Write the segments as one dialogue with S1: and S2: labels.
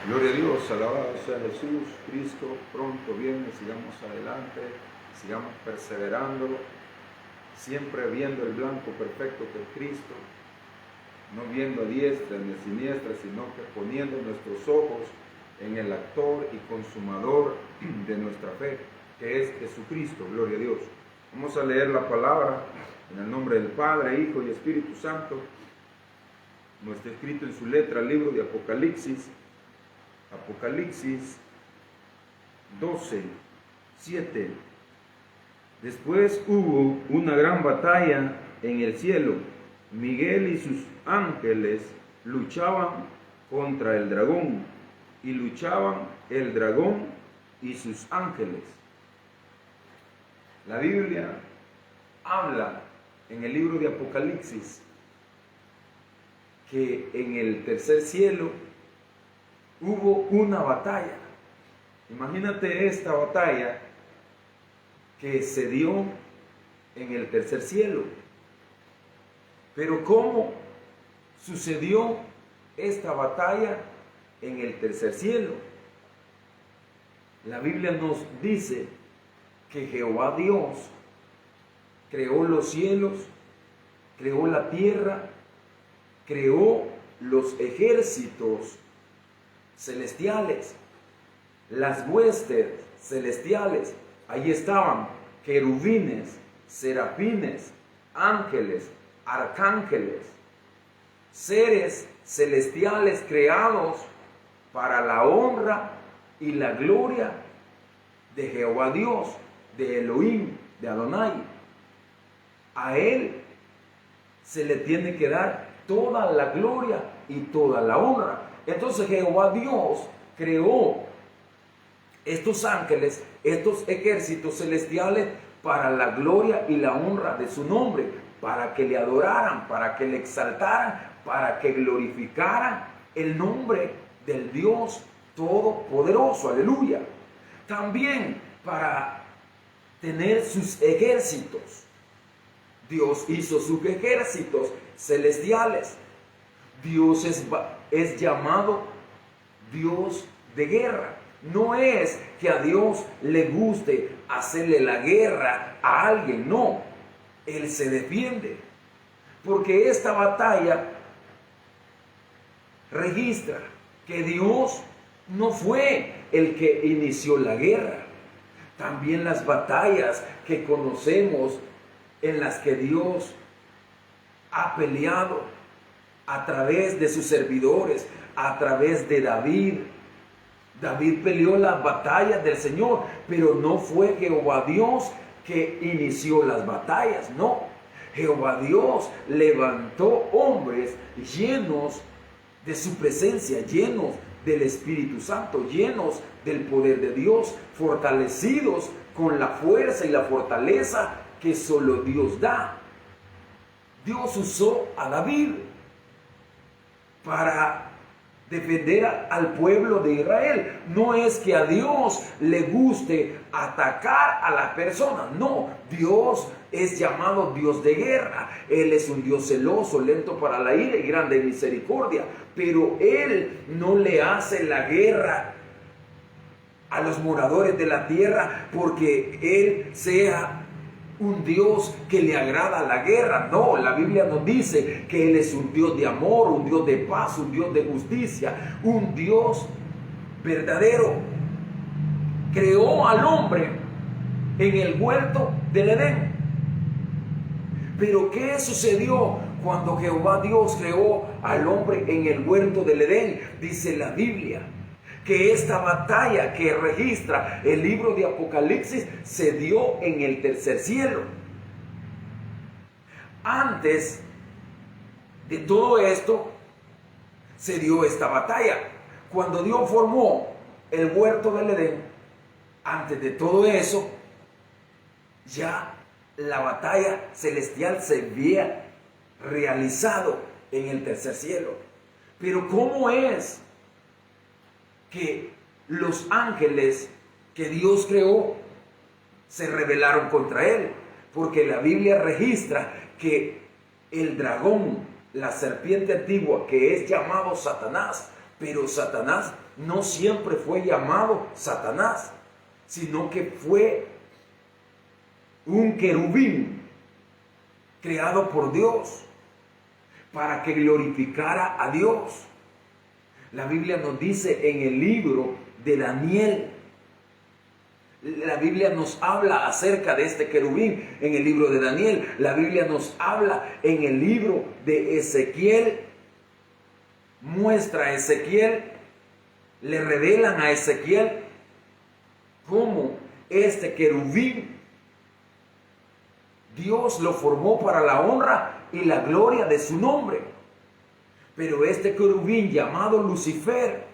S1: Gloria a Dios, alabado sea Jesús, Cristo, pronto viene, sigamos adelante, sigamos perseverando, siempre viendo el blanco perfecto que es Cristo, no viendo a diestra ni a siniestra, sino que poniendo nuestros ojos en el actor y consumador de nuestra fe, que es Jesucristo, gloria a Dios. Vamos a leer la palabra en el nombre del Padre, Hijo y Espíritu Santo, como está escrito en su letra, el libro de Apocalipsis, Apocalipsis 12, 7. Después hubo una gran batalla en el cielo. Miguel y sus ángeles luchaban contra el dragón, y luchaban el dragón y sus ángeles. La Biblia habla en el libro de Apocalipsis que en el tercer cielo hubo una batalla. Imagínate esta batalla que se dio en el tercer cielo. Pero ¿cómo sucedió esta batalla en el tercer cielo? La Biblia nos dice que Jehová Dios creó los cielos, creó la tierra, creó los ejércitos celestiales, las huestes celestiales. Ahí estaban querubines, serafines, ángeles, arcángeles, seres celestiales creados para la honra y la gloria de Jehová Dios, de Elohim, de Adonai. A Él se le tiene que dar toda la gloria y toda la honra. Entonces Jehová Dios creó estos ángeles, estos ejércitos celestiales para la gloria y la honra de su nombre, para que le adoraran, para que le exaltaran, para que glorificaran el nombre del Dios Todopoderoso, aleluya. También para tener sus ejércitos. Dios hizo sus ejércitos celestiales. Dios es llamado Dios de guerra. No es que a Dios le guste hacerle la guerra a alguien, no. Él se defiende. Porque esta batalla registra que Dios no fue el que inició la guerra. También las batallas que conocemos en las que Dios ha peleado a través de sus servidores, a través de David. David peleó las batallas del Señor, pero no fue Jehová Dios que inició las batallas, no. Jehová Dios levantó hombres llenos de su presencia, llenos del Espíritu Santo, llenos del poder de Dios, fortalecidos con la fuerza y la fortaleza que solo Dios da. Dios usó a David para defender al pueblo de Israel. No es que a Dios le guste atacar a las personas, no. Dios es llamado Dios de guerra. Él es un Dios celoso, lento para la ira y grande en misericordia. Pero Él no le hace la guerra a los moradores de la tierra porque Él sea un Dios que le agrada la guerra. No, la Biblia nos dice que Él es un Dios de amor, un Dios de paz, un Dios de justicia, un Dios verdadero. Creó al hombre en el huerto del Edén. Pero ¿qué sucedió cuando Jehová Dios creó al hombre en el huerto del Edén? Dice la Biblia que esta batalla que registra el libro de Apocalipsis se dio en el tercer cielo. Antes de todo esto se dio esta batalla. Cuando Dios formó el huerto del Edén, antes de todo eso, ya la batalla celestial se había realizado en el tercer cielo. Pero ¿cómo es que los ángeles que Dios creó se rebelaron contra Él? Porque la Biblia registra que el dragón, la serpiente antigua, que es llamado Satanás, Pero Satanás no siempre fue llamado Satanás, sino que fue un querubín creado por Dios para que glorificara a Dios. La Biblia nos dice en el libro de Daniel, la Biblia nos habla acerca de este querubín en el libro de Daniel. La Biblia nos habla en el libro de Ezequiel. Muestra a Ezequiel, le revelan a Ezequiel cómo este querubín Dios lo formó para la honra y la gloria de su nombre. Pero este querubín llamado Lucifer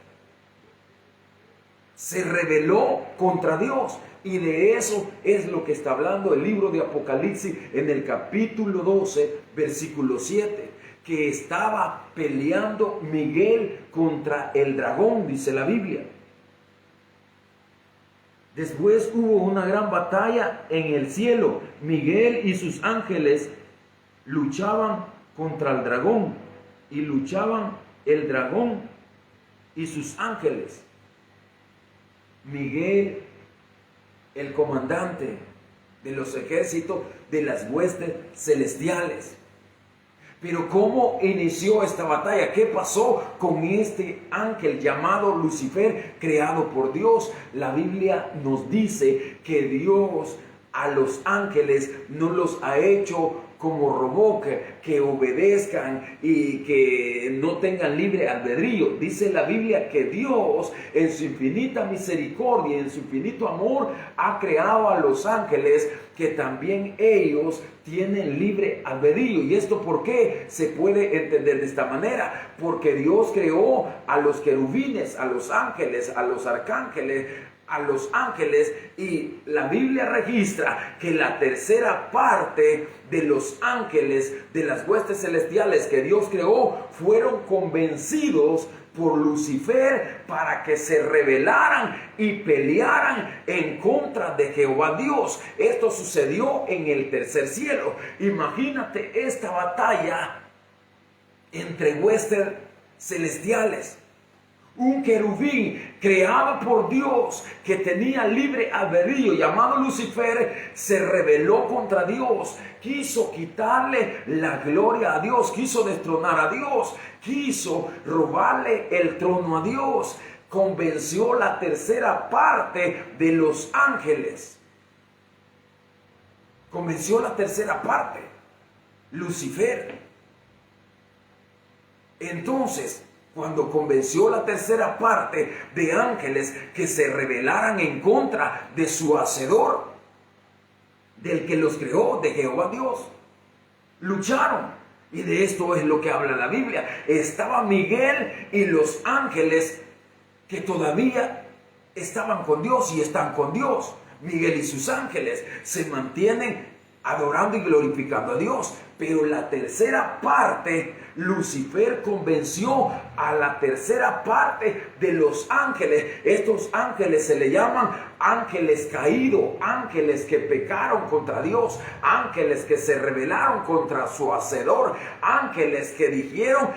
S1: se rebeló contra Dios, y de eso es lo que está hablando el libro de Apocalipsis en el capítulo 12, versículo 7, que estaba peleando Miguel contra el dragón, dice la Biblia. Después hubo una gran batalla en el cielo. Miguel y sus ángeles luchaban contra el dragón, y luchaban el dragón y sus ángeles. Miguel, el comandante de los ejércitos de las huestes celestiales. Pero ¿cómo inició esta batalla? ¿Qué pasó con este ángel llamado Lucifer, creado por Dios? La Biblia nos dice que Dios a los ángeles no los ha hecho como robot, que obedezcan y que no tengan libre albedrío. Dice la Biblia que Dios, en su infinita misericordia, en su infinito amor, ha creado a los ángeles, que también ellos tienen libre albedrío. ¿Y esto por qué se puede entender de esta manera? Porque Dios creó a los querubines, a los ángeles, a los arcángeles, a los ángeles, y la Biblia registra que la tercera parte de los ángeles de las huestes celestiales que Dios creó fueron convencidos por Lucifer para que se rebelaran y pelearan en contra de Jehová Dios. Esto sucedió en el tercer cielo. Imagínate esta batalla entre huestes celestiales. Un querubín creado por Dios, que tenía libre albedrío, llamado Lucifer, se rebeló contra Dios, quiso quitarle la gloria a Dios, quiso destronar a Dios, quiso robarle el trono a Dios. Convenció la tercera parte de los ángeles. Convenció la tercera parte, Lucifer. Entonces, cuando convenció la tercera parte de ángeles que se rebelaran en contra de su hacedor, del que los creó, de Jehová Dios, lucharon. Y de esto es lo que habla la Biblia. Estaba Miguel y los ángeles que todavía estaban con Dios y están con Dios. Miguel y sus ángeles se mantienen adorando y glorificando a Dios. Pero la tercera parte, Lucifer convenció a la tercera parte de los ángeles. Estos ángeles se le llaman ángeles caídos, ángeles que pecaron contra Dios, ángeles que se rebelaron contra su hacedor, ángeles que dijeron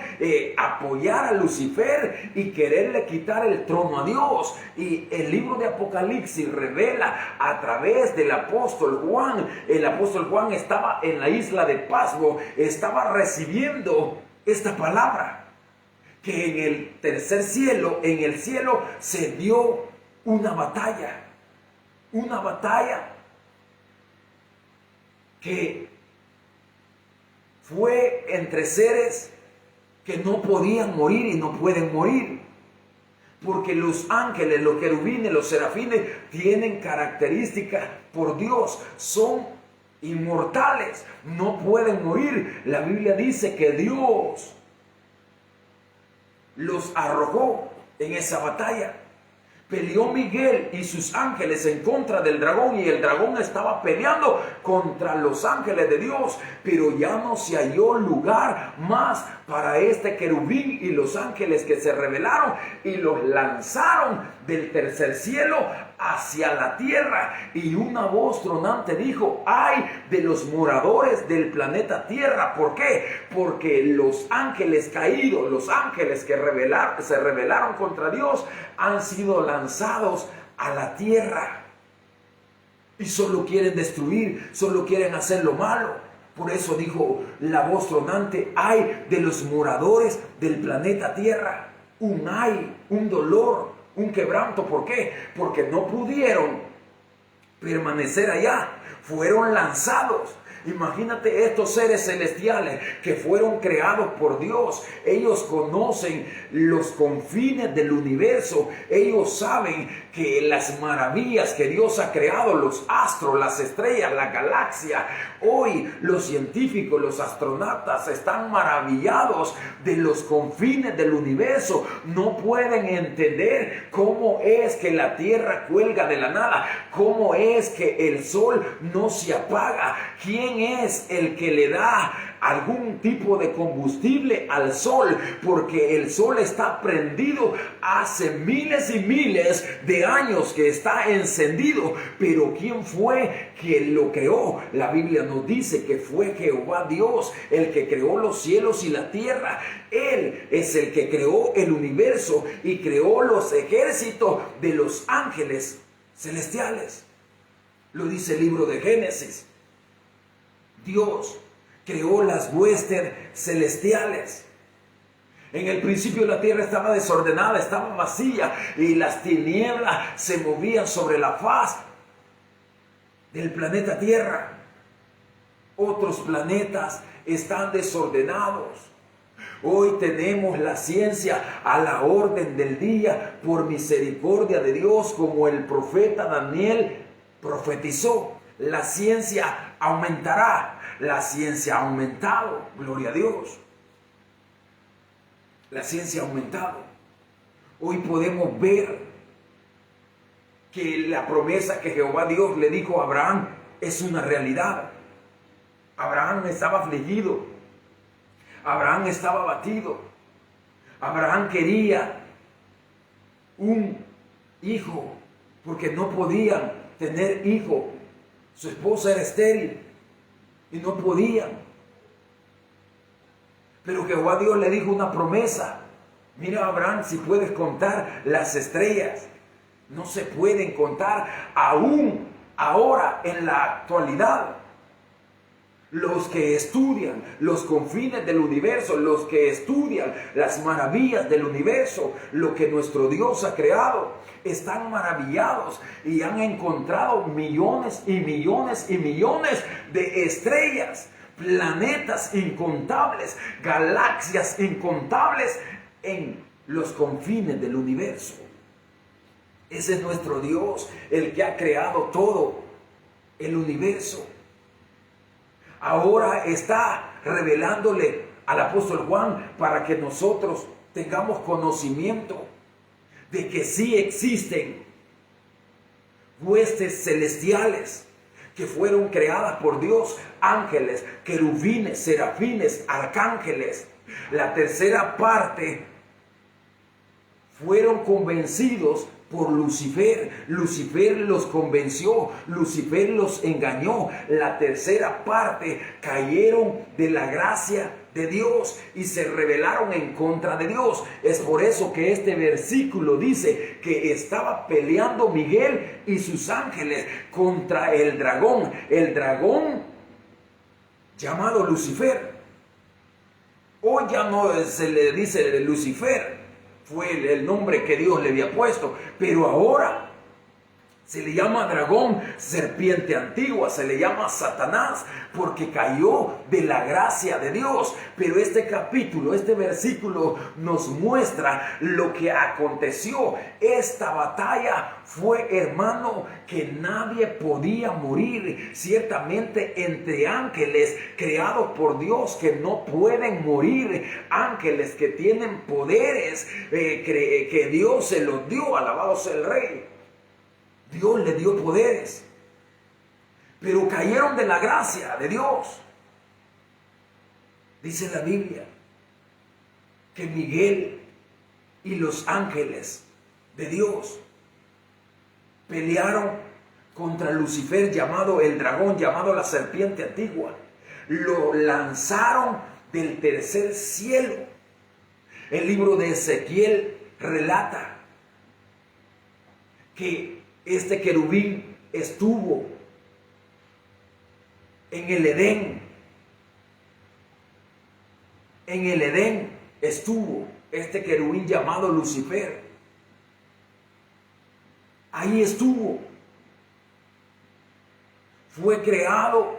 S1: apoyar a Lucifer y quererle quitar el trono a Dios. Y el libro de Apocalipsis revela a través del apóstol Juan. El apóstol Juan estaba en la isla de Pasmo, estaba recibiendo esta palabra, que en el tercer cielo, en el cielo, se dio una batalla que fue entre seres que no podían morir y no pueden morir, porque los ángeles, los querubines, los serafines tienen características por Dios, son inmortales, no pueden morir. La Biblia dice que Dios los arrojó en esa batalla. Peleó Miguel y sus ángeles en contra del dragón, y el dragón estaba peleando contra los ángeles de Dios, pero ya no se halló lugar más para este querubín y los ángeles, que se rebelaron y los lanzaron del tercer cielo hacia la tierra, y una voz tronante dijo: ¡ay de los moradores del planeta Tierra! ¿Por qué? Porque los ángeles caídos, los ángeles que se rebelaron contra Dios, han sido lanzados a la tierra. Y solo quieren destruir, solo quieren hacer lo malo. Por eso dijo la voz tronante: ¡ay de los moradores del planeta Tierra! Un ay, un dolor, un quebranto. ¿Por qué? Porque no pudieron permanecer allá. Fueron lanzados. Imagínate estos seres celestiales que fueron creados por Dios. Ellos conocen los confines del universo. Ellos saben que las maravillas que Dios ha creado, los astros, las estrellas, la galaxia. Hoy los científicos, los astronautas están maravillados de los confines del universo. No pueden entender cómo es que la Tierra cuelga de la nada, cómo es que el sol no se apaga. ¿Quién es el que le da algún tipo de combustible al sol? Porque el sol está prendido hace miles y miles de años que está encendido. Pero ¿quién fue quien lo creó? La Biblia nos dice que fue Jehová Dios el que creó los cielos y la tierra. Él es el que creó el universo y creó los ejércitos de los ángeles celestiales. Lo dice el libro de Génesis. Dios creó las huestes celestiales. En el principio la tierra estaba desordenada, estaba vacía, y las tinieblas se movían sobre la faz del planeta Tierra. Otros planetas están desordenados. Hoy tenemos la ciencia a la orden del día por misericordia de Dios, como el profeta Daniel profetizó. La ciencia aumentará. La ciencia ha aumentado, gloria a Dios. La ciencia ha aumentado. Hoy podemos ver que la promesa que Jehová Dios le dijo a Abraham es una realidad. Abraham estaba afligido. Abraham estaba abatido. Abraham quería un hijo porque no podían tener hijo. Su esposa era estéril y no podían. Pero Jehová Dios le dijo una promesa: mira, Abraham, si puedes contar las estrellas, no se pueden contar aún ahora en la actualidad. Los que estudian los confines del universo, los que estudian las maravillas del universo, lo que nuestro Dios ha creado, están maravillados y han encontrado millones y millones y millones de estrellas, planetas incontables, galaxias incontables en los confines del universo. Ese es nuestro Dios, el que ha creado todo el universo. Ahora está revelándole al apóstol Juan para que nosotros tengamos conocimiento de que sí existen huestes celestiales que fueron creadas por Dios, ángeles, querubines, serafines, arcángeles. La tercera parte fueron convencidos por Lucifer. Lucifer los convenció, Lucifer los engañó. La tercera parte cayeron de la gracia de Dios y se rebelaron en contra de Dios. Es por eso que este versículo dice que estaba peleando Miguel y sus ángeles contra el dragón llamado Lucifer. Hoy ya no se le dice Lucifer, fue el nombre que Dios le había puesto, pero ahora se le llama dragón, serpiente antigua, se le llama Satanás, porque cayó de la gracia de Dios. Pero este capítulo, este versículo nos muestra lo que aconteció. Esta batalla fue, hermano, que nadie podía morir. Ciertamente entre ángeles creados por Dios que no pueden morir, ángeles que tienen poderes que Dios se los dio, alabado sea el Rey. Dios le dio poderes, pero cayeron de la gracia de Dios. Dice la Biblia que Miguel y los ángeles de Dios Pelearon contra Lucifer, llamado el dragón, llamado la serpiente antigua. Lo lanzaron del tercer cielo. El libro de Ezequiel relata que este querubín estuvo en el Edén. En el Edén estuvo este querubín llamado Lucifer. Ahí estuvo. Fue creado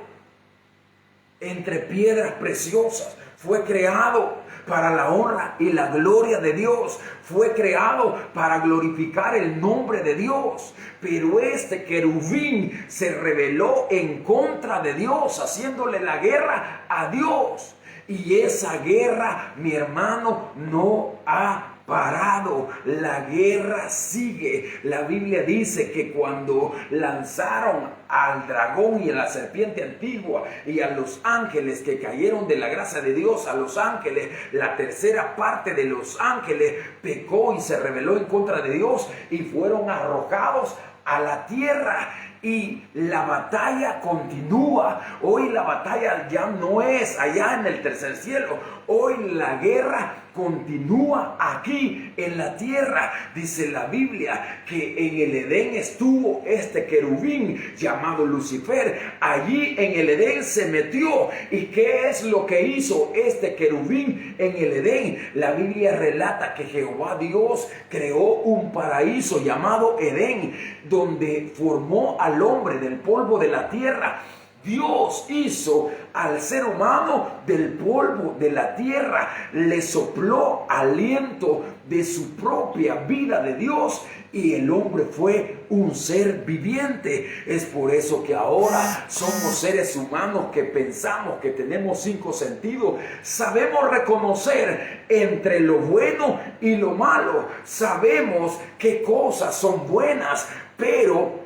S1: entre piedras preciosas. Fue creado para la honra y la gloria de Dios. Fue creado para glorificar el nombre de Dios. Pero este querubín se rebeló en contra de Dios, haciéndole la guerra a Dios. Y esa guerra, mi hermano, no ha parado. La guerra sigue. La Biblia dice que cuando lanzaron al dragón y a la serpiente antigua y a los ángeles que cayeron de la gracia de Dios, a los ángeles, la tercera parte de los ángeles pecó y se rebeló en contra de Dios y fueron arrojados a la tierra. Y la batalla continúa. Hoy la batalla ya no es allá en el tercer cielo. Hoy la guerra continúa aquí en la tierra. Dice la Biblia que en el Edén estuvo este querubín llamado Lucifer. Allí en el Edén se metió. ¿Y qué es lo que hizo este querubín en el Edén? La Biblia relata que Jehová Dios creó un paraíso llamado Edén, donde formó al hombre del polvo de la tierra. Dios hizo al ser humano del polvo de la tierra, le sopló aliento de su propia vida de Dios y el hombre fue un ser viviente. Es por eso que ahora somos seres humanos que pensamos, que tenemos 5 sentidos. Sabemos reconocer entre lo bueno y lo malo. Sabemos qué cosas son buenas, pero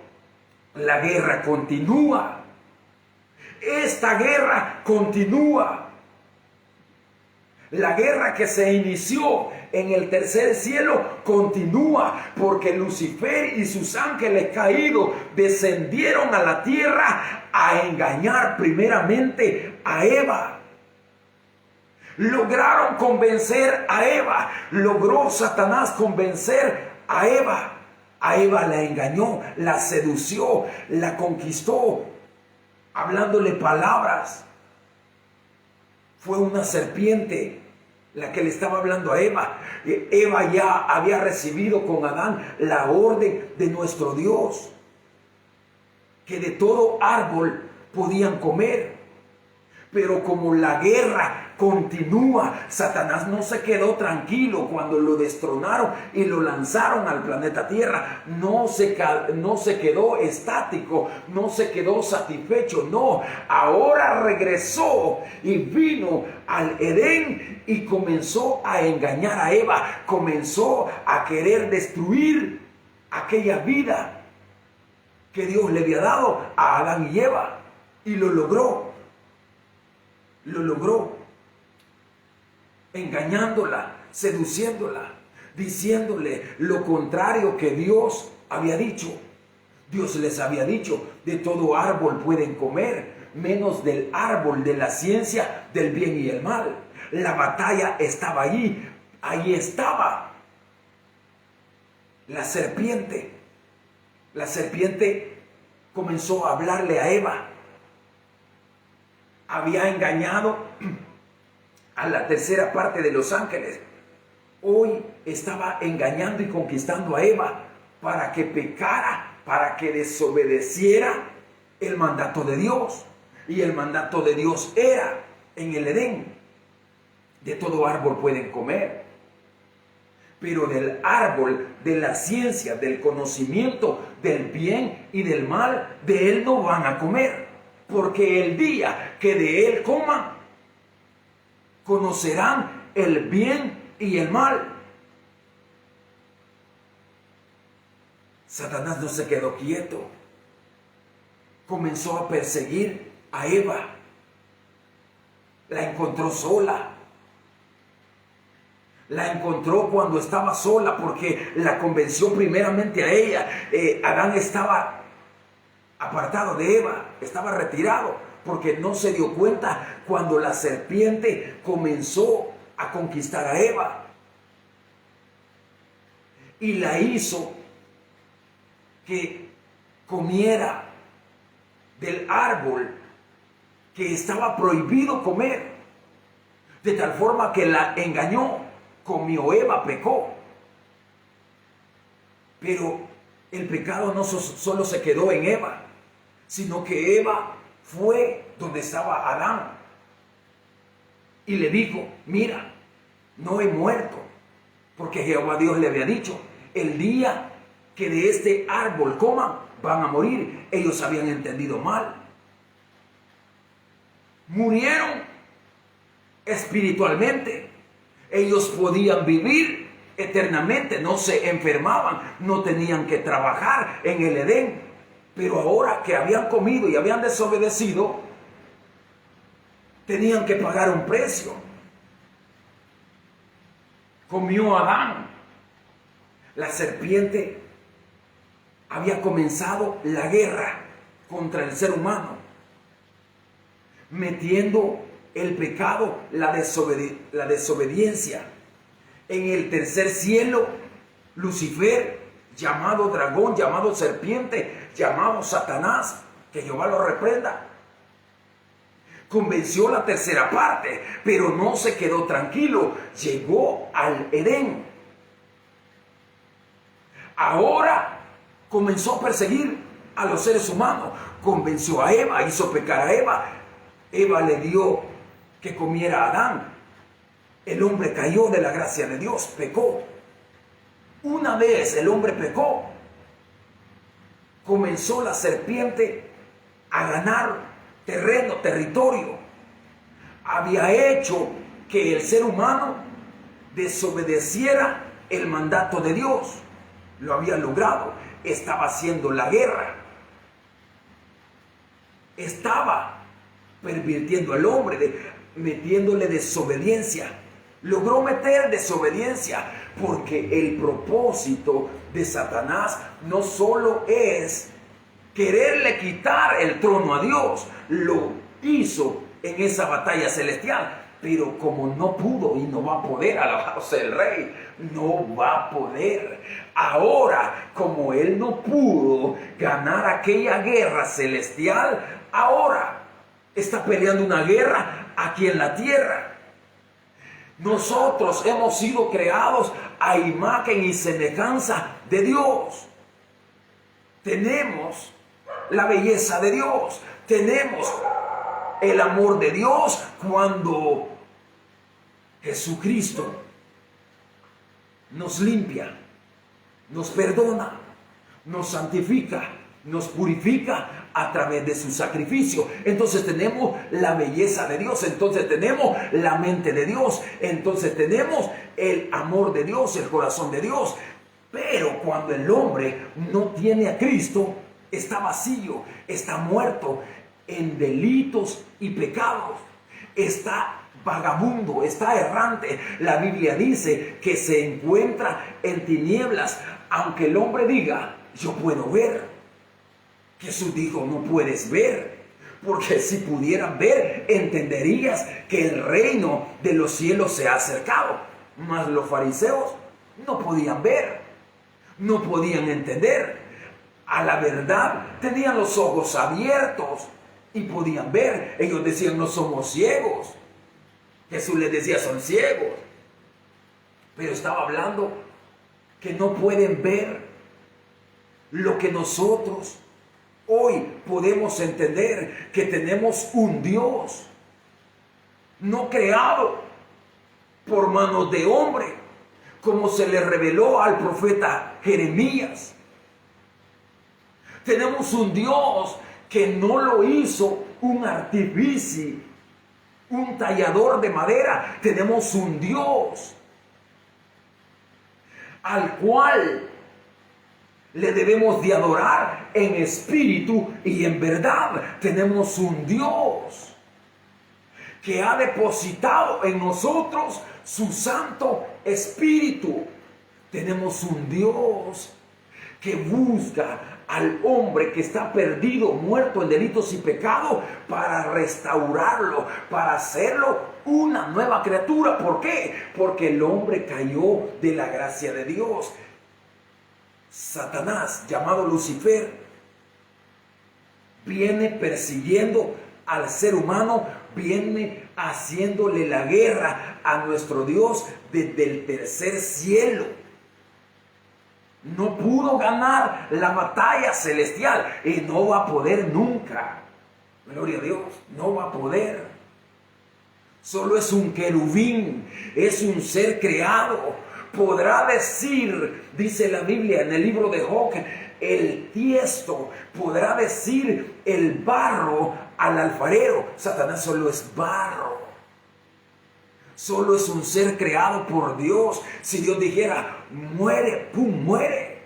S1: la guerra continúa. Esta guerra continúa. La guerra que se inició en el tercer cielo continúa, porque Lucifer y sus ángeles caídos descendieron a la tierra a engañar primeramente a Eva. Lograron convencer a Eva. Logró Satanás convencer a Eva. A Eva la engañó, la sedució, la conquistó, hablándole palabras. Fue una serpiente la que le estaba hablando a Eva. Eva ya había recibido con Adán la orden de nuestro Dios, que de todo árbol podían comer. Pero como la guerra continúa, Satanás no se quedó tranquilo cuando lo destronaron y lo lanzaron al planeta Tierra. No se quedó estático, no se quedó satisfecho, no. Ahora regresó y vino al Edén y comenzó a engañar a Eva. Comenzó a querer destruir aquella vida que Dios le había dado a Adán y Eva. Y lo logró. Lo logró, engañándola, seduciéndola, diciéndole lo contrario que Dios había dicho. Dios les había dicho, de todo árbol pueden comer, menos del árbol de la ciencia del bien y el mal. La batalla estaba allí, ahí estaba. La serpiente comenzó a hablarle a Eva. Había engañado a la tercera parte de los ángeles. Hoy estaba engañando y conquistando a Eva para que pecara, para que desobedeciera el mandato de Dios. Y el mandato de Dios era en el Edén: de todo árbol pueden comer, pero del árbol de la ciencia, del conocimiento del bien y del mal, de él no van a comer. Porque el día que de él coman, conocerán el bien y el mal. Satanás no se quedó quieto. Comenzó a perseguir a Eva. La encontró sola. La encontró cuando estaba sola porque la convenció primeramente a ella. Adán estaba apartado de Eva, estaba retirado porque no se dio cuenta cuando la serpiente comenzó a conquistar a Eva y la hizo que comiera del árbol que estaba prohibido comer, de tal forma que la engañó, comió Eva, pecó. Pero el pecado no solo se quedó en Eva, sino que Eva fue donde estaba Adán y le dijo: mira, no he muerto, porque Jehová Dios le había dicho: el día que de este árbol coman, van a morir. Ellos habían entendido mal. Murieron espiritualmente. Ellos podían vivir eternamente, no se enfermaban, no tenían que trabajar en el Edén. Pero ahora que habían comido y habían desobedecido, tenían que pagar un precio. Comió Adán. La serpiente había comenzado la guerra contra el ser humano, metiendo el pecado, la desobediencia. En el tercer cielo, Lucifer, llamado dragón, llamado serpiente, llamado Satanás, que Jehová lo reprenda, convenció la tercera parte, pero no se quedó tranquilo, llegó al Edén. Ahora comenzó a perseguir a los seres humanos, convenció a Eva, hizo pecar a Eva. Eva le dio que comiera a Adán. El hombre cayó de la gracia de Dios, pecó. Una vez el hombre pecó, comenzó la serpiente a ganar terreno, territorio. Había hecho que el ser humano desobedeciera el mandato de Dios. Lo había logrado. Estaba haciendo la guerra. Estaba pervirtiendo al hombre, metiéndole desobediencia. Logró meter desobediencia porque el propósito de Satanás no solo es quererle quitar el trono a Dios. Lo hizo en esa batalla celestial, pero como no pudo y no va a poder, alabado sea el Rey, no va a poder. Ahora, como él no pudo ganar aquella guerra celestial, ahora está peleando una guerra aquí en la tierra. Nosotros hemos sido creados a imagen y semejanza de Dios. Tenemos la belleza de Dios, tenemos el amor de Dios. Cuando Jesucristo nos limpia, nos perdona, nos santifica, nos purifica a través de su sacrificio, entonces tenemos la belleza de Dios, entonces tenemos la mente de Dios, entonces tenemos el amor de Dios, el corazón de Dios. Pero cuando el hombre no tiene a Cristo, está vacío, está muerto en delitos y pecados, está vagabundo, está errante. La Biblia dice que se encuentra en tinieblas, aunque el hombre diga: yo puedo ver. Jesús dijo: no puedes ver, porque si pudieras ver, entenderías que el reino de los cielos se ha acercado. Mas los fariseos no podían ver, no podían entender. A la verdad tenían los ojos abiertos y podían ver. Ellos decían: no somos ciegos. Jesús les decía: son ciegos. Pero estaba hablando que no pueden ver lo que nosotros hoy podemos entender, que tenemos un Dios no creado por manos de hombre, como se le reveló al profeta Jeremías. Tenemos un Dios que no lo hizo un artífice, un tallador de madera. Tenemos un Dios al cual le debemos de adorar en espíritu y en verdad. Tenemos un Dios que ha depositado en nosotros su Santo Espíritu. Tenemos un Dios que busca al hombre que está perdido, muerto en delitos y pecado, para restaurarlo, para hacerlo una nueva criatura. ¿Por qué? Porque el hombre cayó de la gracia de Dios. Satanás, llamado Lucifer, viene persiguiendo al ser humano, viene haciéndole la guerra a nuestro Dios desde el tercer cielo. No pudo ganar la batalla celestial y no va a poder nunca. Gloria a Dios, no va a poder. Solo es un querubín, es un ser creado. Podrá decir, dice la Biblia en el libro de Job, el tiesto, podrá decir el barro al alfarero. Satanás solo es barro. Solo es un ser creado por Dios. Si Dios dijera, muere, ¡pum!, muere.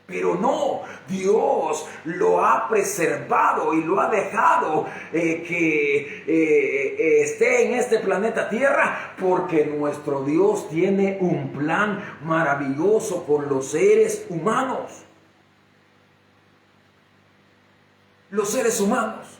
S1: Pero no, Dios lo ha preservado y lo ha dejado que esté en este planeta Tierra, porque nuestro Dios tiene un plan maravilloso con los seres humanos. Los seres humanos,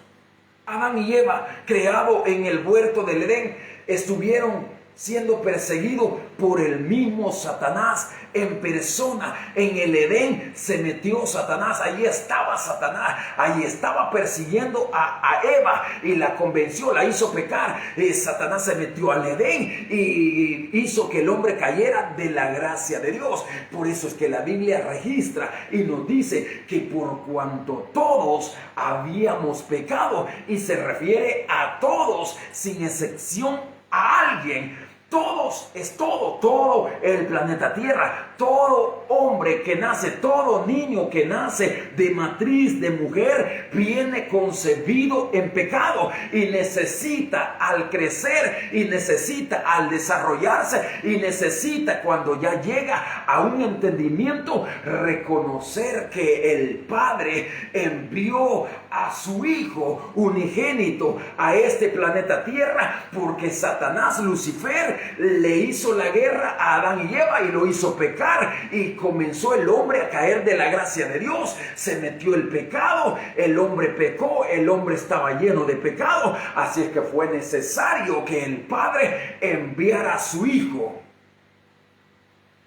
S1: Adán y Eva, creados en el huerto del Edén, estuvieron siendo perseguidos por el mismo Satanás en persona. En el Edén se metió Satanás, allí estaba Satanás, allí estaba persiguiendo a Eva y la convenció, la hizo pecar. Satanás se metió al Edén y hizo que el hombre cayera de la gracia de Dios. Por eso es que la Biblia registra y nos dice que por cuanto todos habíamos pecado, y se refiere a todos sin excepción a alguien. Todos, es todo el planeta Tierra, todo hombre que nace, todo niño que nace de matriz de mujer, viene concebido en pecado y necesita al crecer, y necesita al desarrollarse, y necesita, cuando ya llega a un entendimiento, reconocer que el Padre envió a su Hijo unigénito a este planeta Tierra, porque Satanás, Lucifer, le hizo la guerra a Adán y Eva y lo hizo pecar, y comenzó el hombre a caer de la gracia de Dios. Se metió el pecado, el hombre pecó, el hombre estaba lleno de pecado, así es que fue necesario que el Padre enviara a su Hijo.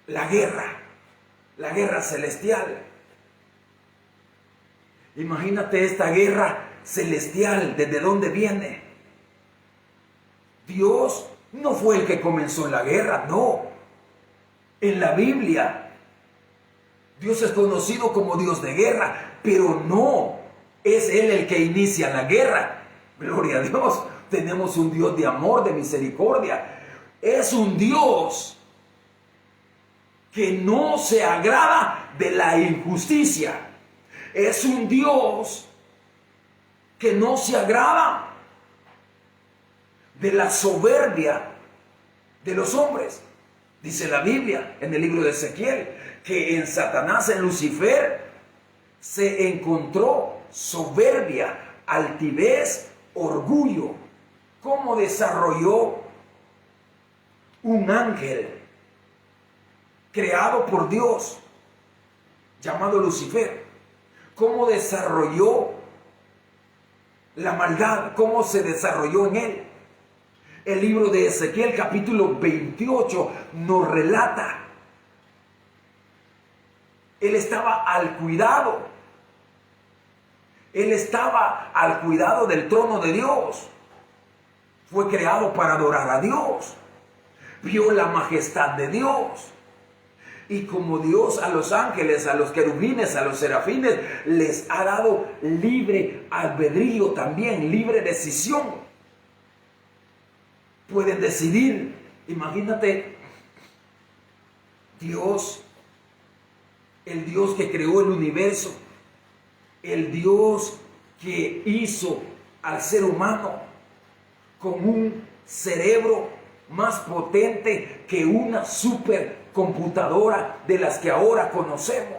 S1: La guerra celestial. Imagínate esta guerra celestial, ¿desde dónde viene? Dios no fue el que comenzó la guerra, no. En la Biblia, Dios es conocido como Dios de guerra, pero no es Él el que inicia la guerra. Gloria a Dios, tenemos un Dios de amor, de misericordia. Es un Dios que no se agrada de la injusticia. Es un Dios que no se agrada de la soberbia de los hombres. Dice la Biblia en el libro de Ezequiel que en Satanás, en Lucifer, se encontró soberbia, altivez, orgullo. ¿Cómo desarrolló un ángel creado por Dios llamado Lucifer? ¿Cómo desarrolló la maldad? ¿Cómo se desarrolló en él? El libro de Ezequiel capítulo 28 nos relata. Él estaba al cuidado. Él estaba al cuidado del trono de Dios. Fue creado para adorar a Dios. Vio la majestad de Dios. Y como Dios a los ángeles, a los querubines, a los serafines, les ha dado libre albedrío también, libre decisión. Pueden decidir. Imagínate, Dios, el Dios que creó el universo, el Dios que hizo al ser humano con un cerebro más potente que una supercomputadora de las que ahora conocemos.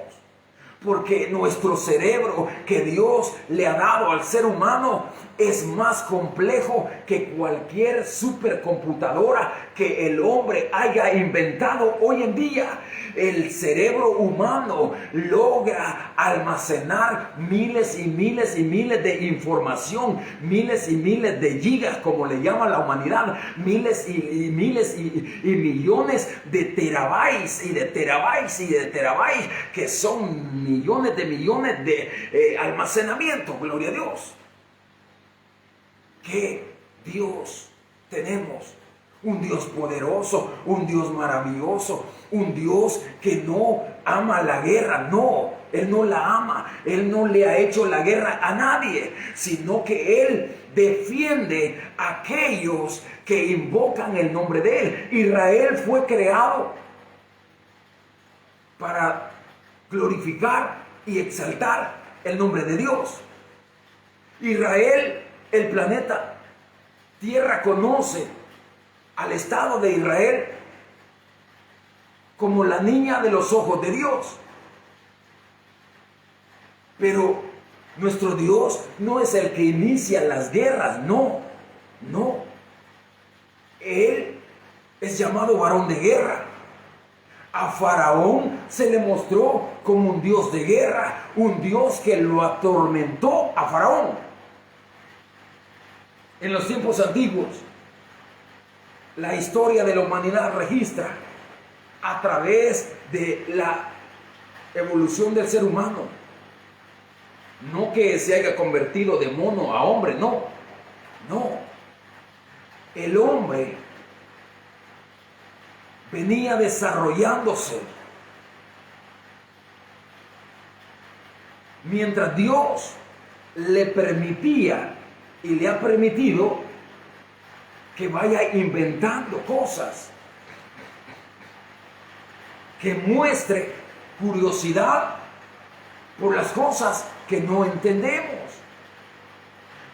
S1: Porque nuestro cerebro que Dios le ha dado al ser humano es más complejo que cualquier supercomputadora que el hombre haya inventado hoy en día. El cerebro humano logra almacenar miles y miles y miles de información, miles y miles de gigas, como le llama la humanidad, miles y miles y millones de terabytes y de terabytes y de terabytes, que son millones de almacenamiento. Gloria a Dios. ¿Qué Dios tenemos? Un Dios poderoso, un Dios maravilloso, un Dios que no ama la guerra. No, Él no la ama. Él no le ha hecho la guerra a nadie, sino que Él defiende a aquellos que invocan el nombre de Él. Israel fue creado para glorificar y exaltar el nombre de Dios. Israel, el planeta Tierra, conoce al Estado de Israel como la niña de los ojos de Dios. Pero nuestro Dios no es el que inicia las guerras, no. Él es llamado varón de guerra. A Faraón se le mostró como un Dios de guerra, un Dios que lo atormentó a Faraón. En los tiempos antiguos, la historia de la humanidad registra a través de la evolución del ser humano. No que se haya convertido de mono a hombre, no. El hombre venía desarrollándose mientras Dios le permitía y le ha permitido que vaya inventando cosas, que muestre curiosidad por las cosas que no entendemos,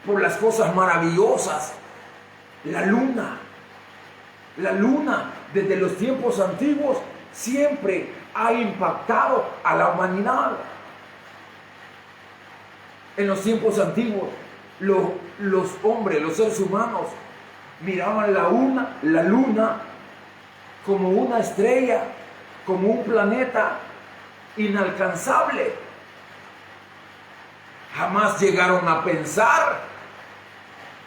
S1: por las cosas maravillosas. La luna desde los tiempos antiguos siempre ha impactado a la humanidad. En los tiempos antiguos, los hombres, los seres humanos, miraban la luna como una estrella, como un planeta inalcanzable. Jamás llegaron a pensar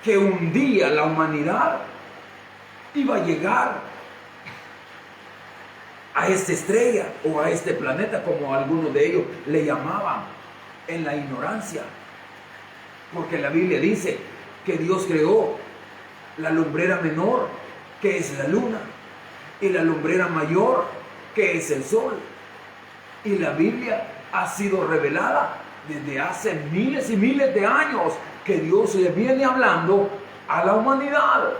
S1: que un día la humanidad iba a llegar a esta estrella o a este planeta, como algunos de ellos le llamaban, en la ignorancia. Porque la Biblia dice que Dios creó la lumbrera menor, que es la luna, y la lumbrera mayor, que es el sol. Y la Biblia ha sido revelada desde hace miles y miles de años, que Dios le viene hablando a la humanidad.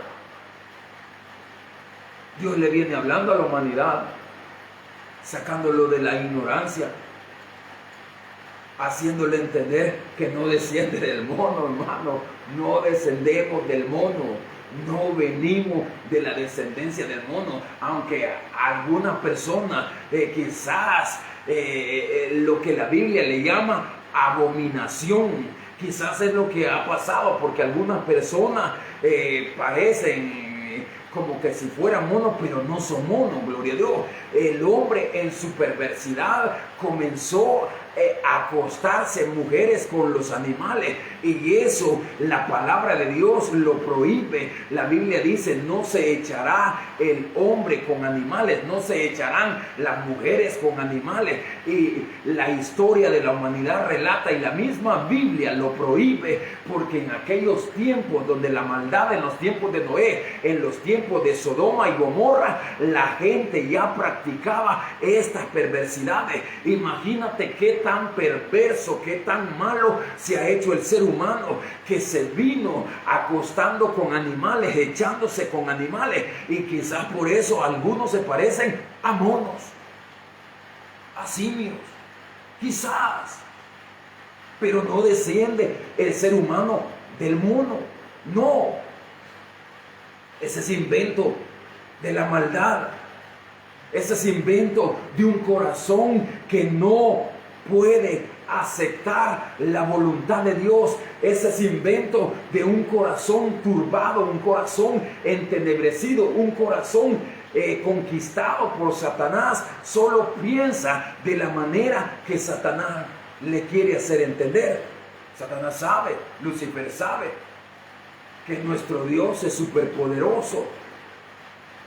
S1: Dios le viene hablando a la humanidad, sacándolo de la ignorancia, haciéndole entender que no desciende del mono, hermano. No descendemos del mono, no venimos de la descendencia del mono, aunque algunas personas quizás lo que la Biblia le llama abominación, quizás es lo que ha pasado, porque algunas personas parecen como que si fueran monos, pero no son monos. Gloria a Dios. El hombre en su perversidad comenzó a acostarse mujeres con los animales, y eso la palabra de Dios lo prohíbe. La Biblia dice: no se echará el hombre con animales, no se echarán las mujeres con animales. Y la historia de la humanidad relata, y la misma Biblia lo prohíbe, porque en aquellos tiempos donde la maldad, en los tiempos de Noé, en los tiempos de Sodoma y Gomorra, la gente ya practicaba estas perversidades. Imagínate qué tan perverso, qué tan malo se ha hecho el ser humano, que se vino acostando con animales, echándose con animales, y quizás por eso algunos se parecen a monos, a simios, quizás, pero no desciende el ser humano del mono, no. Ese es invento de la maldad. Ese es invento de un corazón que no puede aceptar la voluntad de Dios. Ese es invento de un corazón turbado, un corazón entenebrecido, un corazón conquistado por Satanás. Solo piensa de la manera que Satanás le quiere hacer entender. Satanás sabe, Lucifer sabe que nuestro Dios es superpoderoso.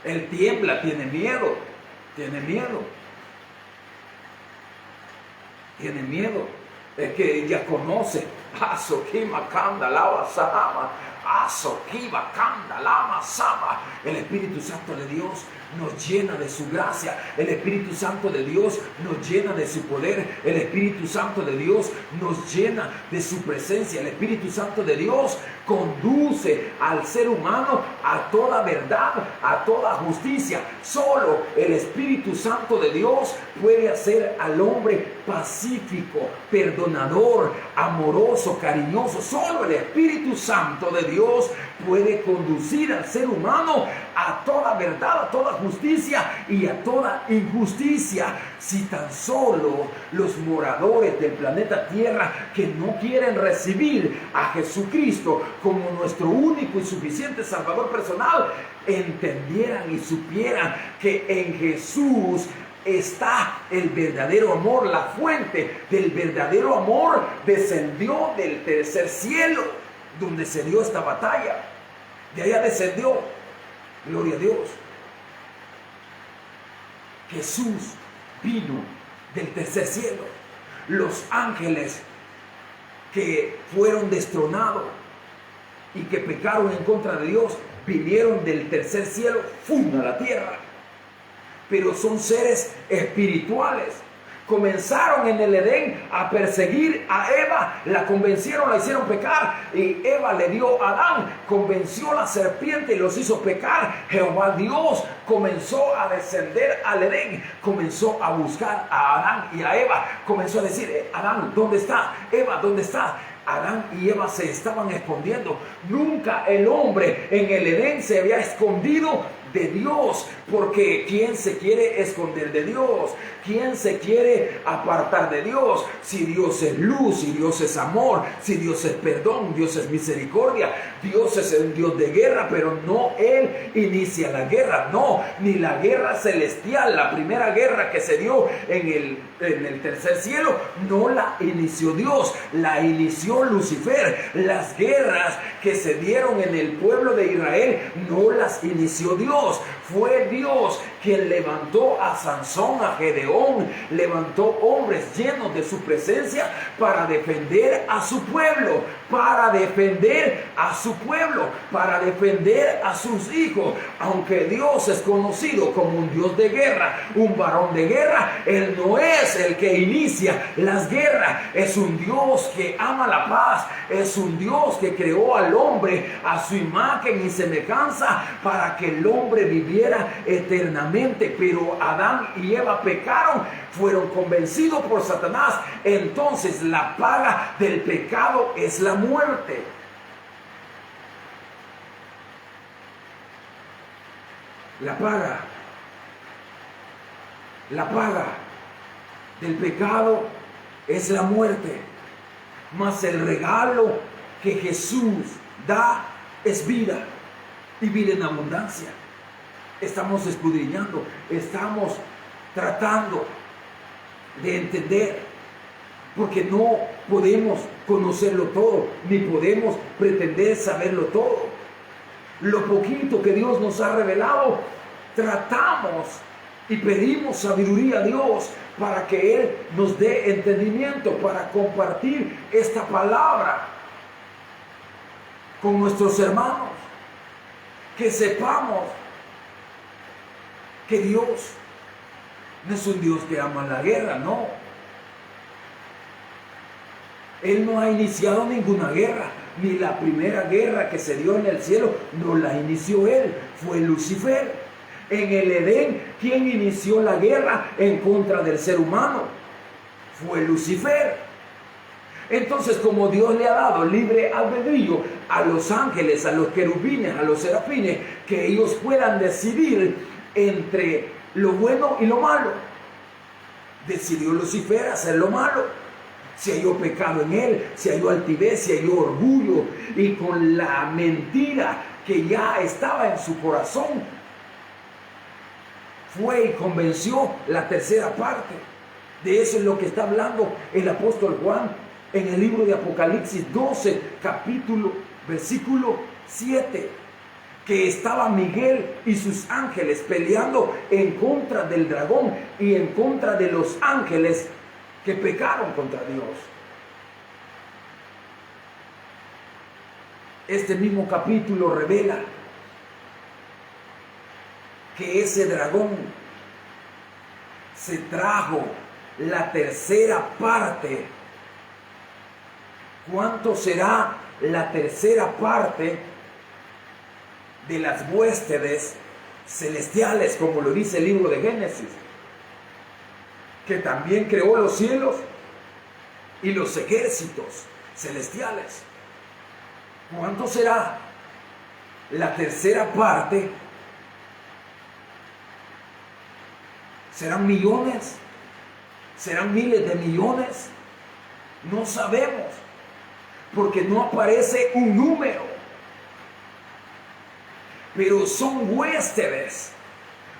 S1: Él tiembla, tiene miedo. Es que ella conoce. El Espíritu Santo de Dios nos llena de su gracia. El Espíritu Santo de Dios nos llena de su poder. El Espíritu Santo de Dios nos llena de su presencia. El Espíritu Santo de Dios conduce al ser humano a toda verdad, a toda justicia. Solo el Espíritu Santo de Dios puede hacer al hombre pacífico, perdonador, amoroso, cariñoso. Solo el Espíritu Santo de Dios puede conducir al ser humano a toda verdad, a toda justicia y a toda injusticia. Si tan solo los moradores del planeta Tierra, que no quieren recibir a Jesucristo como nuestro único y suficiente Salvador personal, entendieran y supieran que en Jesús está el verdadero amor. La fuente del verdadero amor descendió del tercer cielo, donde se dio esta batalla. De allá descendió. Gloria a Dios. Jesús vino del tercer cielo. Los ángeles que fueron destronados y que pecaron en contra de Dios vinieron del tercer cielo, a la tierra. Pero son seres espirituales. Comenzaron en el Edén a perseguir a Eva, la convencieron, la hicieron pecar, y Eva le dio a Adán, convenció a la serpiente y los hizo pecar. Jehová Dios comenzó a descender al Edén, comenzó a buscar a Adán y a Eva, comenzó a decir: Adán, ¿dónde está? Eva, ¿dónde está? Adán y Eva se estaban escondiendo. Nunca el hombre en el Edén se había escondido de Dios, porque ¿quién se quiere esconder de Dios? ¿Quién se quiere apartar de Dios? Si Dios es luz, si Dios es amor, si Dios es perdón, Dios es misericordia. Dios es el Dios de guerra, pero no Él inicia la guerra, no, ni la guerra celestial. La primera guerra que se dio en el tercer cielo no la inició Dios, la inició Lucifer. Las guerras que se dieron en el pueblo de Israel no las inició Dios. Fue Dios quien levantó a Sansón, a Gedeón, levantó hombres llenos de su presencia para defender a su pueblo, para defender a su pueblo, para defender a sus hijos. Aunque Dios es conocido como un Dios de guerra, un varón de guerra, Él no es el que inicia las guerras. Es un Dios que ama la paz, es un Dios que creó al hombre a su imagen y semejanza para que el hombre viviera eternamente. Pero Adán y Eva pecaron, fueron convencidos por Satanás. Entonces la paga del pecado es la muerte. La paga del pecado es la muerte. Mas el regalo que Jesús da es vida, y vida en abundancia. Estamos escudriñando, estamos tratando de entender, porque no podemos conocerlo todo, ni podemos pretender saberlo todo. Lo poquito que Dios nos ha revelado, tratamos y pedimos sabiduría a Dios para que Él nos dé entendimiento, para compartir esta palabra con nuestros hermanos, que sepamos que Dios no es un Dios que ama la guerra, no. Él no ha iniciado ninguna guerra, ni la primera guerra que se dio en el cielo no la inició Él, fue Lucifer. En el Edén, ¿quién inició la guerra en contra del ser humano? Fue Lucifer. Entonces, como Dios le ha dado libre albedrío a los ángeles, a los querubines, a los serafines, que ellos puedan decidir entre lo bueno y lo malo. decidió Lucifer hacer lo malo. Se halló pecado en él, se halló altivez, se halló orgullo, y con la mentira que ya estaba en su corazón, fue y convenció la tercera parte. De eso es lo que está hablando el apóstol Juan en el libro de Apocalipsis 12, capítulo, versículo 7, que estaba Miguel y sus ángeles peleando en contra del dragón y en contra de los ángeles que pecaron contra Dios. Este mismo capítulo revela que ese dragón se trajo la tercera parte. ¿Cuánto será la tercera parte de las huéspedes celestiales, como lo dice el libro de Génesis? Que también creó los cielos y los ejércitos celestiales. ¿Cuánto será la tercera parte? ¿Serán millones? ¿Serán miles de millones? No sabemos, porque no aparece un número. Pero son huéspedes,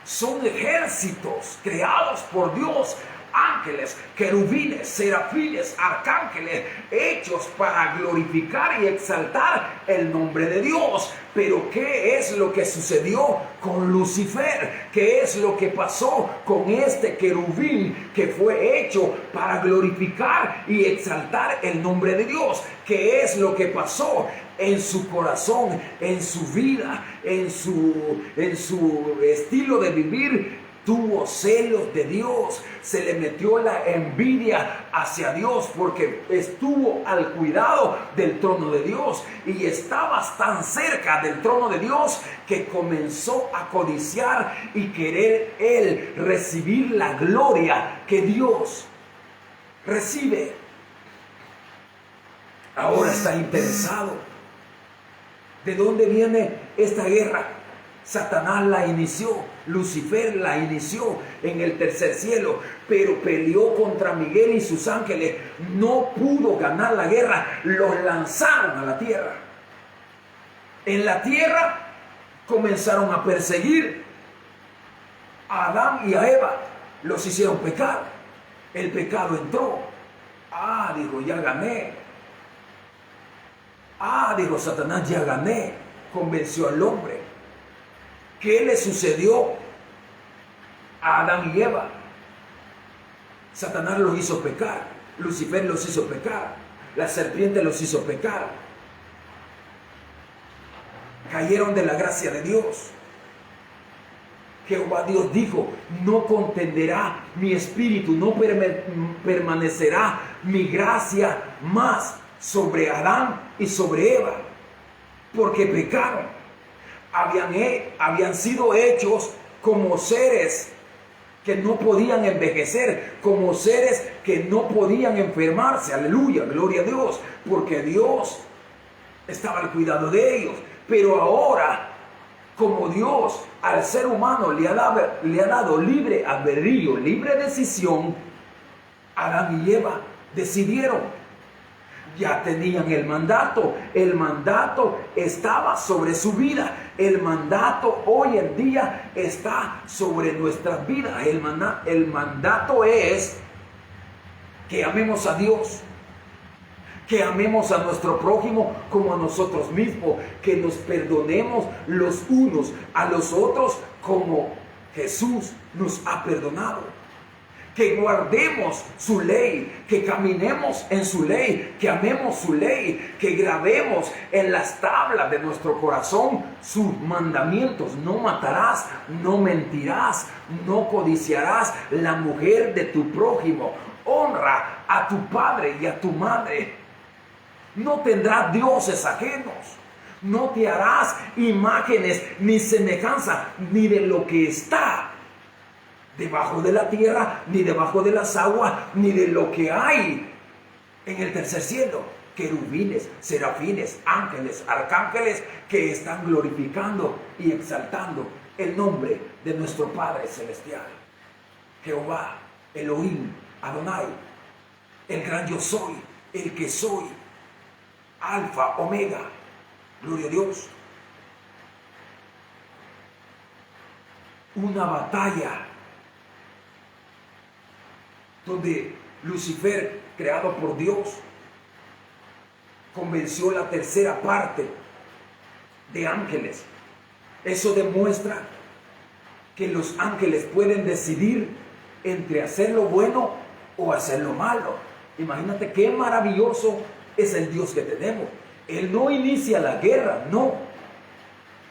S1: son ejércitos creados por Dios, ángeles, querubines, serafines, arcángeles, hechos para glorificar y exaltar el nombre de Dios. Pero ¿qué es lo que sucedió con Lucifer? ¿Qué es lo que pasó con este querubín que fue hecho para glorificar y exaltar el nombre de Dios? ¿Qué es lo que pasó en su corazón, en su vida, en su estilo de vivir? Tuvo celos de Dios, se le metió la envidia hacia Dios porque estuvo al cuidado del trono de Dios y estaba tan cerca del trono de Dios que comenzó a codiciar y querer él recibir la gloria que Dios recibe. Ahora está interesado. ¿De dónde viene esta guerra? Satanás la inició, Lucifer la inició en el tercer cielo, pero peleó contra Miguel y sus ángeles. No pudo ganar la guerra, los lanzaron a la tierra. En la tierra comenzaron a perseguir a Adán y a Eva, los hicieron pecar. El pecado entró. Dijo, ya gané. Dijo Satanás, ya gané. Convenció al hombre. ¿Qué le sucedió a Adán y Eva? Satanás los hizo pecar, Lucifer los hizo pecar, la serpiente los hizo pecar. Cayeron de la gracia de Dios. Jehová Dios dijo, no contenderá mi espíritu, no permanecerá mi gracia más sobre Adán y sobre Eva, porque pecaron. Habían sido hechos como seres que no podían envejecer, como seres que no podían enfermarse. Aleluya, gloria a Dios, porque Dios estaba al cuidado de ellos. Pero ahora, como Dios al ser humano le ha dado libre albedrío, libre decisión, Adán y Eva decidieron. Ya tenían el mandato estaba sobre su vida, el mandato hoy en día está sobre nuestras vidas. El mandato es que amemos a Dios, que amemos a nuestro prójimo como a nosotros mismos, que nos perdonemos los unos a los otros como Jesús nos ha perdonado. Que guardemos su ley, que caminemos en su ley, que amemos su ley, que grabemos en las tablas de nuestro corazón sus mandamientos. No matarás, no mentirás, no codiciarás la mujer de tu prójimo. Honra a tu padre y a tu madre. No tendrás dioses ajenos. No te harás imágenes ni semejanza ni de lo que está debajo de la tierra, ni debajo de las aguas, ni de lo que hay en el tercer cielo. Querubines, serafines, ángeles, arcángeles que están glorificando y exaltando el nombre de nuestro Padre Celestial. Jehová Elohim, Adonai, el gran yo soy, el que soy, Alfa, Omega, gloria a Dios. Una batalla donde Lucifer, creado por Dios, convenció la tercera parte de ángeles. Eso demuestra que los ángeles pueden decidir entre hacer lo bueno o hacer lo malo. Imagínate qué maravilloso es el Dios que tenemos. Él no inicia la guerra, no.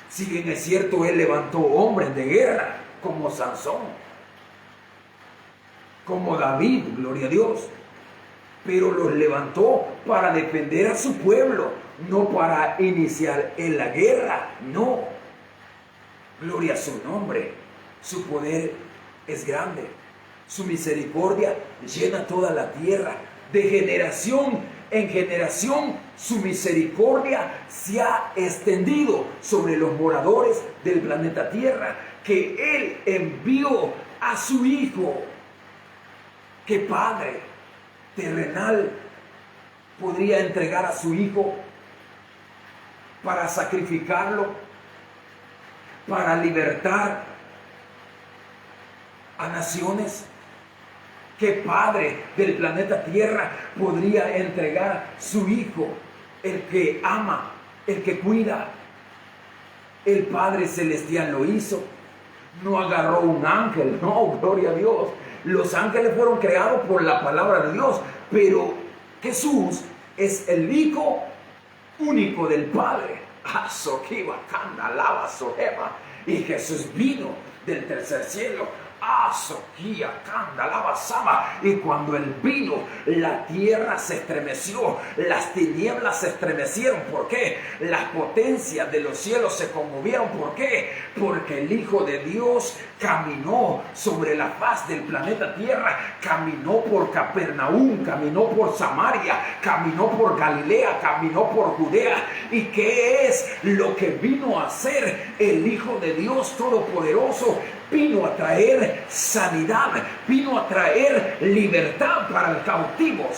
S1: Si bien es cierto, Él levantó hombres de guerra como Sansón, como David, gloria a Dios, pero los levantó para defender a su pueblo, no para iniciar en la guerra, no. Gloria a su nombre. Su poder es grande, su misericordia llena toda la tierra. De generación en generación su misericordia se ha extendido sobre los moradores del planeta Tierra, que Él envió a su Hijo. ¿Qué padre terrenal podría entregar a su Hijo para sacrificarlo, para libertar a naciones? ¿Qué padre del planeta Tierra podría entregar su Hijo? El que ama, el que cuida. El Padre Celestial lo hizo. No agarró un ángel, no, gloria a Dios. Los ángeles fueron creados por la palabra de Dios, pero Jesús es el Hijo único del Padre. Y Jesús vino del tercer cielo. Y cuando Él vino, la tierra se estremeció, las tinieblas se estremecieron. ¿Por qué? Las potencias de los cielos se conmovieron. ¿Por qué? Porque el Hijo de Dios caminó sobre la faz del planeta Tierra, caminó por Capernaum, caminó por Samaria, caminó por Galilea, caminó por Judea. ¿Y qué es lo que vino a hacer el Hijo de Dios Todopoderoso? Vino a traer sanidad, vino a traer libertad para el cautivo.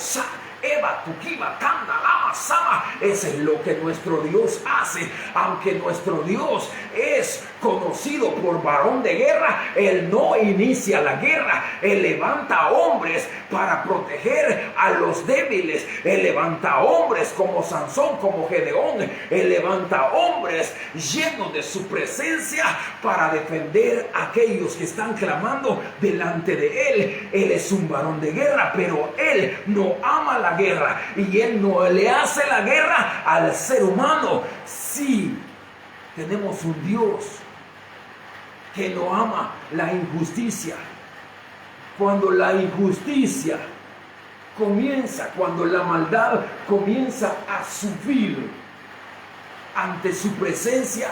S1: Eso es lo que nuestro Dios hace. Aunque nuestro Dios es conocido por varón de guerra, Él no inicia la guerra. Él levanta hombres para proteger a los débiles. Él levanta hombres como Sansón, como Gedeón. Él levanta hombres llenos de su presencia para defender a aquellos que están clamando delante de Él. Él es un varón de guerra, pero Él no ama la guerra y Él no le hace la guerra al ser humano. Sí, tenemos un Dios que no ama la injusticia. Cuando la injusticia comienza, cuando la maldad comienza a subir ante su presencia,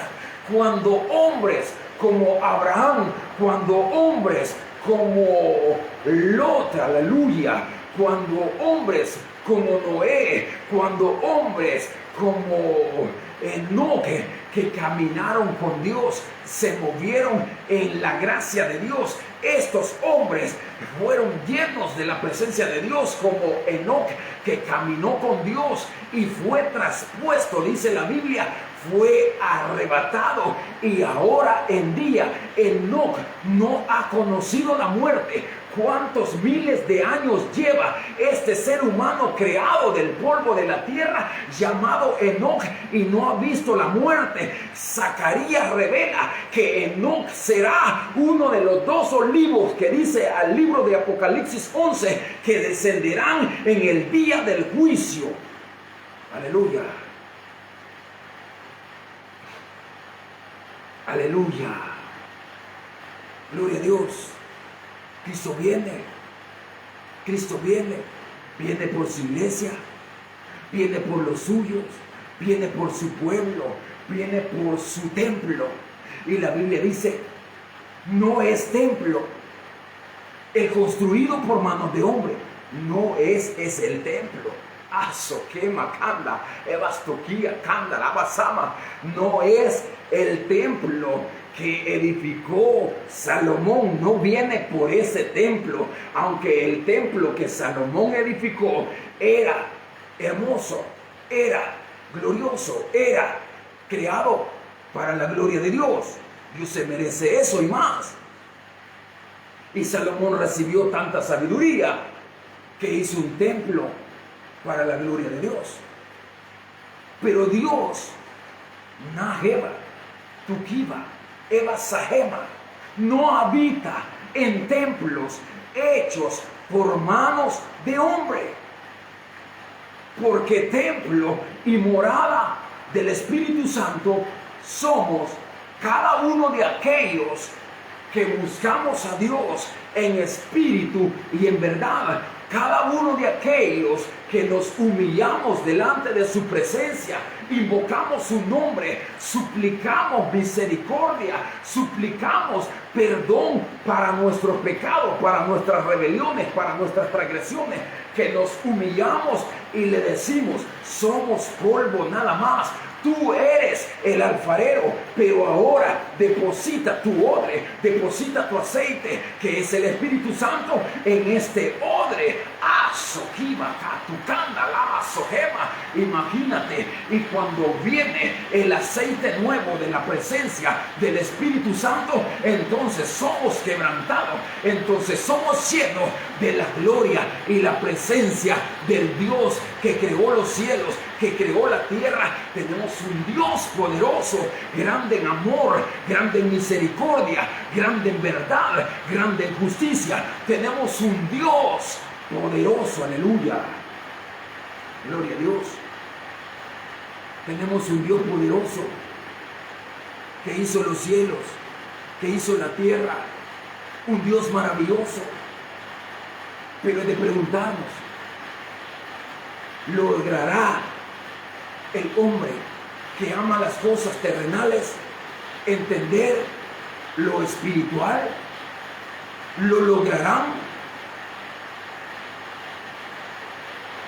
S1: cuando hombres como Abraham, cuando hombres como Lot, aleluya, cuando hombres como Noé, cuando hombres como Enoc, que caminaron con Dios, se movieron en la gracia de Dios. Estos hombres fueron llenos de la presencia de Dios, como Enoc, que caminó con Dios y fue traspuesto, dice la Biblia, fue arrebatado, y ahora en día Enoc no ha conocido la muerte. ¿Cuántos miles de años lleva este ser humano creado del polvo de la tierra llamado Enoc y no ha visto la muerte? Zacarías revela que Enoc será uno de los dos olivos que dice al libro de Apocalipsis 11 que descenderán en el día del juicio. Aleluya. Aleluya. Gloria a Dios. Cristo viene por su iglesia, viene por los suyos, viene por su pueblo, viene por su templo. Y la Biblia dice, no es templo el construido por manos de hombre, no es el templo. No es el templo que edificó Salomón no viene por ese templo, aunque el templo que Salomón edificó era hermoso, era glorioso, era creado para la gloria de Dios. Dios se merece eso y más. Y Salomón recibió tanta sabiduría que hizo un templo para la gloria de Dios. Pero Dios, Naheba, Tukiba, Eva Sahema, no habita en templos hechos por manos de hombre. Porque templo y morada del Espíritu Santo somos cada uno de aquellos que buscamos a Dios en espíritu y en verdad. Cada uno de aquellos que nos humillamos delante de su presencia, invocamos su nombre, suplicamos misericordia, suplicamos perdón para nuestros pecados, para nuestras rebeliones, para nuestras transgresiones, que nos humillamos y le decimos, somos polvo nada más. Tú eres el alfarero, pero ahora deposita tu odre, deposita tu aceite, que es el Espíritu Santo, en este odre. Imagínate, y cuando viene el aceite nuevo de la presencia del Espíritu Santo, entonces somos quebrantados, entonces somos llenos de la gloria y la presencia del Dios que creó los cielos, que creó la tierra. Tenemos un Dios poderoso, grande en amor, grande en misericordia, grande en verdad, grande en justicia. Tenemos un Dios poderoso, aleluya. Gloria a Dios. Tenemos un Dios poderoso que hizo los cielos, que hizo la tierra. Un Dios maravilloso. Pero he de preguntarnos, ¿logrará el hombre que ama las cosas terrenales entender lo espiritual? ¿Lo lograrán?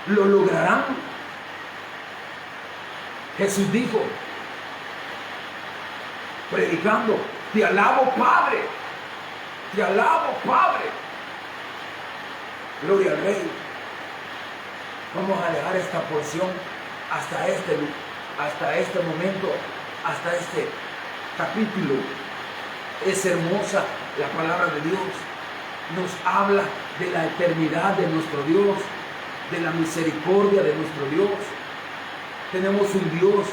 S1: ¿Lo lograrán? Jesús dijo, predicando, te alabo Padre, te alabo Padre. Gloria al Rey. Vamos a dejar esta porción hasta este momento, hasta este capítulo. Es hermosa la palabra de Dios. Nos habla de la eternidad de nuestro Dios, de la misericordia de nuestro Dios. Tenemos un Dios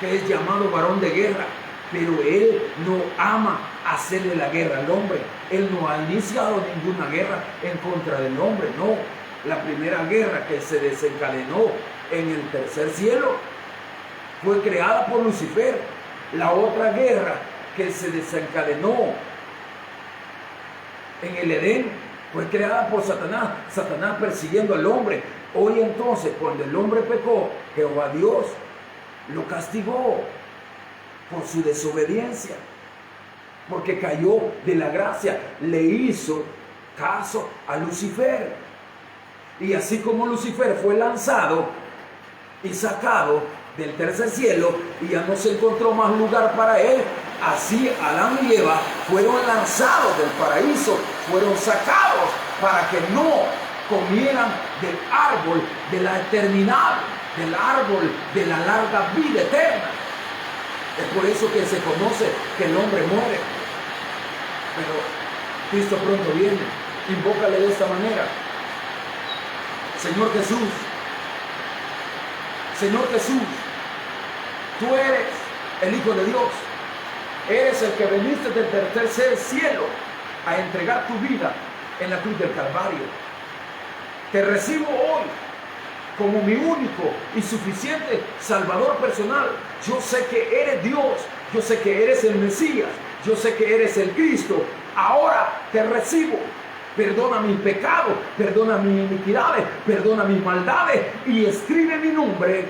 S1: que es llamado varón de guerra, pero Él no ama hacerle la guerra al hombre. Él no ha iniciado ninguna guerra en contra del hombre, no. La primera guerra que se desencadenó en el tercer cielo fue creada por Lucifer. La otra guerra que se desencadenó en el Edén fue creada por Satanás. Satanás persiguiendo al hombre. Hoy entonces, cuando el hombre pecó, Jehová Dios lo castigó por su desobediencia, porque cayó de la gracia, le hizo caso a Lucifer. Y así como Lucifer fue lanzado y sacado del tercer cielo y ya no se encontró más lugar para él, así Adán y Eva fueron lanzados del paraíso, fueron sacados para que no comieran del árbol de la eternidad, del árbol de la larga vida eterna. Es por eso que se conoce que el hombre muere, pero Cristo pronto viene. Invócale de esta manera: Señor Jesús, Señor Jesús, tú eres el Hijo de Dios, eres el que veniste del tercer cielo a entregar tu vida en la cruz del Calvario. Te recibo hoy como mi único y suficiente Salvador personal. Yo sé que eres Dios, yo sé que eres el Mesías, yo sé que eres el Cristo. Ahora te recibo. Perdona mis pecados, perdona mis iniquidades, perdona mis maldades y escribe mi nombre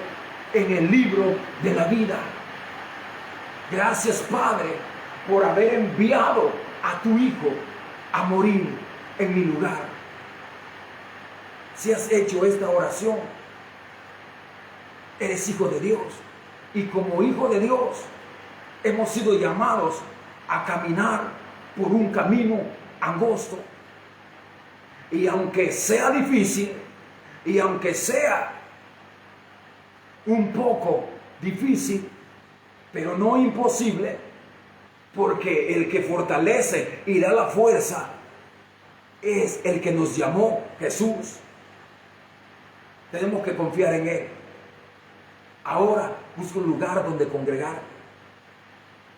S1: en el libro de la vida. Gracias, Padre, por haber enviado a tu Hijo a morir en mi lugar. Si has hecho esta oración, eres hijo de Dios. Y como hijo de Dios, hemos sido llamados a caminar por un camino angosto. Y aunque sea difícil, y aunque sea un poco difícil, pero no imposible, porque el que fortalece y da la fuerza es el que nos llamó, Jesús. Tenemos que confiar en Él. Ahora busca un lugar donde congregar.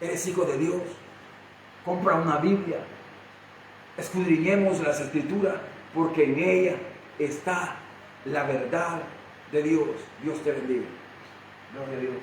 S1: Eres hijo de Dios. Compra una Biblia. Escudriñemos las Escrituras, porque en ella está la verdad de Dios. Dios te bendiga. Gloria a Dios.